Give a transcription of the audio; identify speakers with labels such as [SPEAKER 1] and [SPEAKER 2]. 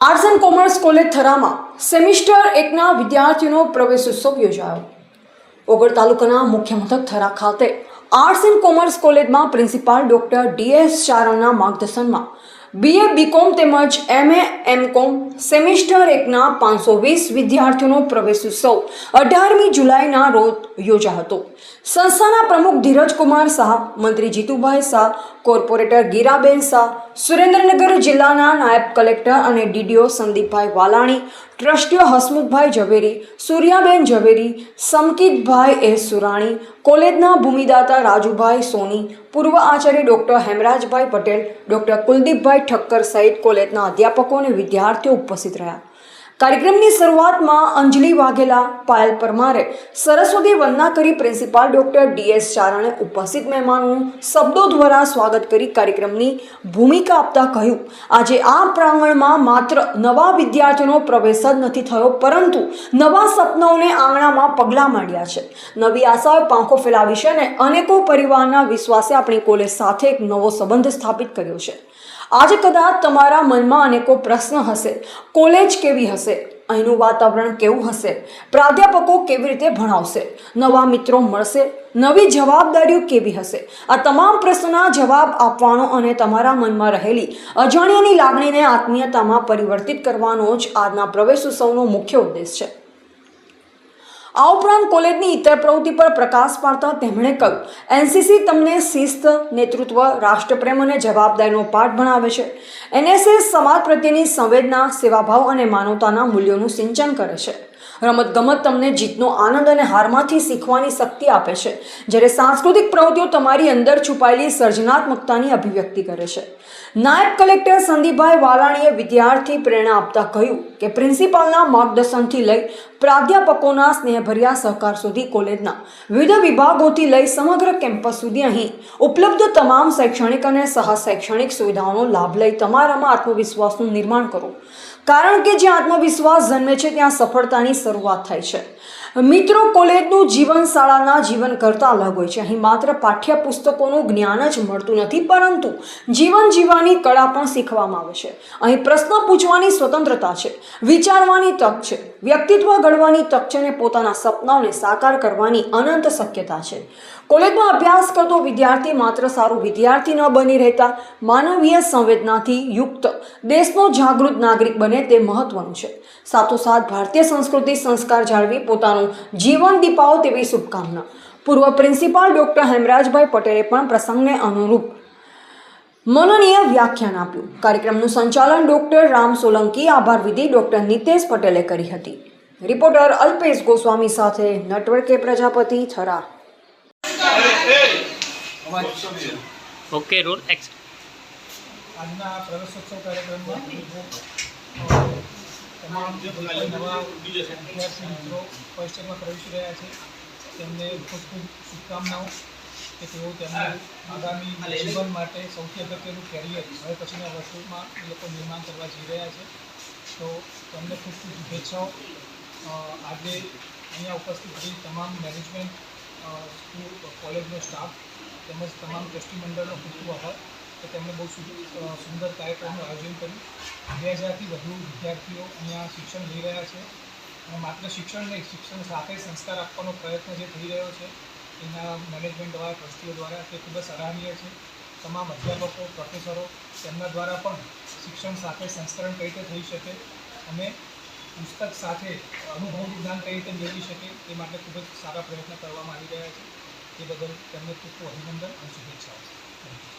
[SPEAKER 1] Arts and commerce college થરામાં semester 1ના વિદ્યાર્થીઓનો પ્રવેશોત્સવ યોજાયો। ઓગળ તાલુકાના મુખ્ય મથક થરા ખાતે આર્ટ્સ એન્ડ કોમર્સ કોલેજમાં પ્રિન્સિપાલ ડોક્ટર ડીએસ ચારણના માર્ગદર્શનમાં BA BCom તેમજ MA MCom સેમિસ્ટર 1ના 520 વિદ્યાર્થીઓનો પ્રવેશોત્સવ 18મી જુલાઈના રોજ યોજાયો હતો। સંસ્થાના પ્રમુખ ધીરજકુમાર શાહ, મંત્રી જીતુભાઈ શાહ, કોર્પોરેટર ગીરાબેન શાહ, સુરેન્દ્રનગર જિલ્લાના નાયબ કલેક્ટર અને DDO સંદીપભાઈ વાલાણી, ટ્રસ્ટીઓ હસમુખભાઈ ઝવેરી, સૂર્યાબેન ઝવેરી, સમકિતભાઈ એસ સુરાણી, કોલેજના ભૂમિદાતા રાજુભાઈ સોની, પૂર્વ આચાર્ય ડોક્ટર હેમરાજભાઈ પટેલ, ડોક્ટર કુલદીપભાઈ ઠક્કર સહિત કોલેજના અધ્યાપકો અને વિદ્યાર્થીઓ ઉપસ્થિત રહ્યા। કાર્યક્રમની શરૂઆતમાં અંજલિ વાઘેલા, પાયલ પરમારે સરસ્વતી વંદના કરી પ્રિન્સિપાલ ડોક્ટર ડીએસ ચારણે ઉપસ્થિત મહેમાનોનું શબ્દો દ્વારા સ્વાગત કરી કાર્યક્રમની ભૂમિકા આપતા કહ્યું, આજે આ પ્રાંગણમાં માત્ર નવા વિદ્યાર્થીઓનો પ્રવેશ જ નથી થયો, પરંતુ નવા સપનાઓને આંગણામાં પગલાં માંડ્યા છે, નવી આશાઓએ પાંખો ફેલાવી છે અને અનેકો પરિવારના વિશ્વાસે આપણી કોલેજ સાથે એક નવો સંબંધ સ્થાપિત કર્યો છે। આજે કદાચ તમારા મનમાં અનેકો પ્રશ્ન હશે, કોલેજ કેવી હશે, અહીંનું વાતાવરણ કેવું હશે, પ્રાધ્યાપકો કેવી રીતે ભણાવશે, નવા મિત્રો મળશે, નવી જવાબદારીઓ કેવી હશે? આ તમામ પ્રશ્નોના જવાબ આપવાનો અને તમારા મનમાં રહેલી અજાણ્યાની લાગણીને આત્મીયતામાં પરિવર્તિત કરવાનો જ આજના પ્રવેશોત્સવનો મુખ્ય ઉદ્દેશ છે। આ ઉપરાંત કોલેજની ઇતર પ્રવૃત્તિ પર પ્રકાશ પાડતા તેમણે કહ્યું, NCC તમને શિસ્ત, નેતૃત્વ, રાષ્ટ્રપ્રેમ અને જવાબદારીનો પાઠ ભણાવે છે। NSS સમાજ પ્રત્યેની સંવેદના, સેવાભાવ અને માનવતાના મૂલ્યોનું સિંચન કરે છે। રમતગમત તમને જીતનો આનંદ અને હારમાંથી શીખવાની શક્તિ આપે છે, જ્યારે સાંસ્કૃતિક પ્રવૃત્તિઓ તમારી અંદર છુપાયેલી સર્જનાત્મકતાની અભિવ્યક્તિ કરે છે। નાયબ કલેક્ટર સંદીપભાઈ વાલાણીએ વિદ્યાર્થી પ્રેરણા આપતા કહ્યું કે પ્રિન્સિપાલના માર્ગદર્શનથી લઈ પ્રાધ્યાપકોના સ્નેહભર્યા સહકાર સુધી કોલેજના વિવિધ વિભાગોથી લઈ સમગ્ર કેમ્પસ સુધી અહીં ઉપલબ્ધ તમામ શૈક્ષણિક અને સહશૈક્ષણિક સુવિધાઓનો લાભ લઈ તમારામાં આત્મવિશ્વાસનું નિર્માણ કરો, કારણ કે જ્યાં આત્મવિશ્વાસ જન્મે છે ત્યાં સફળતાની શરૂઆત થાય છે। મિત્રો, કોલેજનું જીવન શાળાના જીવન કરતાં અલગ હોય છે। અહીં માત્ર પાઠ્યપુસ્તકોનું જ્ઞાન જ મળતું નથી, પરંતુ જીવન જીવવાની કળા પણ શીખવામાં આવે છે। અહીં પ્રશ્ન પૂછવાની સ્વતંત્રતા છે, વિચારવાની તક છે, વ્યક્તિત્વ ઘડવાની તક છે અને પોતાના સપનાઓને સાકાર કરવાની અનંત શક્યતા છે। કોલેજમાં અભ્યાસ કરતો વિદ્યાર્થી માત્ર સારો વિદ્યાર્થી ન બની રહેતા માનવીય સંવેદનાથી યુક્ત દેશનો જાગૃત નાગરિક બને તે મહત્વનું છે। સાથોસાથ ભારતીય સંસ્કૃતિ સંસ્કાર જાળવી પોતાનું જીવન દીપાવો તેવી શુભકામના પૂર્વ પ્રિન્સિપાલ ડોક્ટર હેમરાજભાઈ પટેલે પણ પ્રસંગને અનુરૂપ મનનીય વ્યાખ્યાન આપ્યું। કાર્યક્રમનું સંચાલન ડોક્ટર રામ સોલંકી, આભાર વિધિ ડોક્ટર નીતેશ પટેલે કરી હતી। રિપોર્ટર અલ્પેશ ગોસ્વામી સાથે નેટવર્ક કે Prajapati, Thara.
[SPEAKER 2] Okay, roll action.
[SPEAKER 3] આજના પ્રવેશોત્સવ કાર્યક્રમમાં તમામ જે નવા વિદ્યાર્થી મિત્રો ફર્સ્ટ યરમાં પ્રવેશી રહ્યા છે તેમને ખૂબ ખૂબ શુભકામનાઓ કે તેઓ તેમનું આગામી જીવન માટે સૌથી અગત્યનું કેરિયર હવે પછીના વર્ષોમાં એ લોકો નિર્માણ કરવા જઈ રહ્યા છે, તો તેમને ખૂબ ખૂબ શુભેચ્છાઓ। આજે અહીંયા ઉપસ્થિત રહી તમામ મેનેજમેન્ટ, સ્કૂલ, કોલેજનો સ્ટાફ તેમજ તમામ ટ્રસ્ટી મંડળનો ખૂબ ખૂબ આભાર કે તેમણે બહુ સુંદર કાર્યક્રમનું આયોજન કર્યું। 2000થી વધુ વિદ્યાર્થીઓ અહીંયા શિક્ષણ લઈ રહ્યા છે અને માત્ર શિક્ષણ નહીં, શિક્ષણ સાથે સંસ્કાર આપવાનો પ્રયત્ન જે થઈ રહ્યો છે એના મેનેજમેન્ટ દ્વારા, ટ્રસ્ટીઓ દ્વારા, તે ખૂબ જ સરાહનીય છે। તમામ અધ્યાપકો, પ્રોફેસરો તેમના દ્વારા પણ શિક્ષણ સાથે સંસ્કરણ કઈ રીતે થઈ શકે અને પુસ્તક સાથે અનુભવનું જ્ઞાન કઈ રીતે મેળવી શકે તે માટે ખૂબ જ સારા પ્રયત્ન કરવામાં આવી રહ્યા છે। તે બદલ તેમને ખૂબ ખૂબ અભિનંદન અને શુભેચ્છાઓ।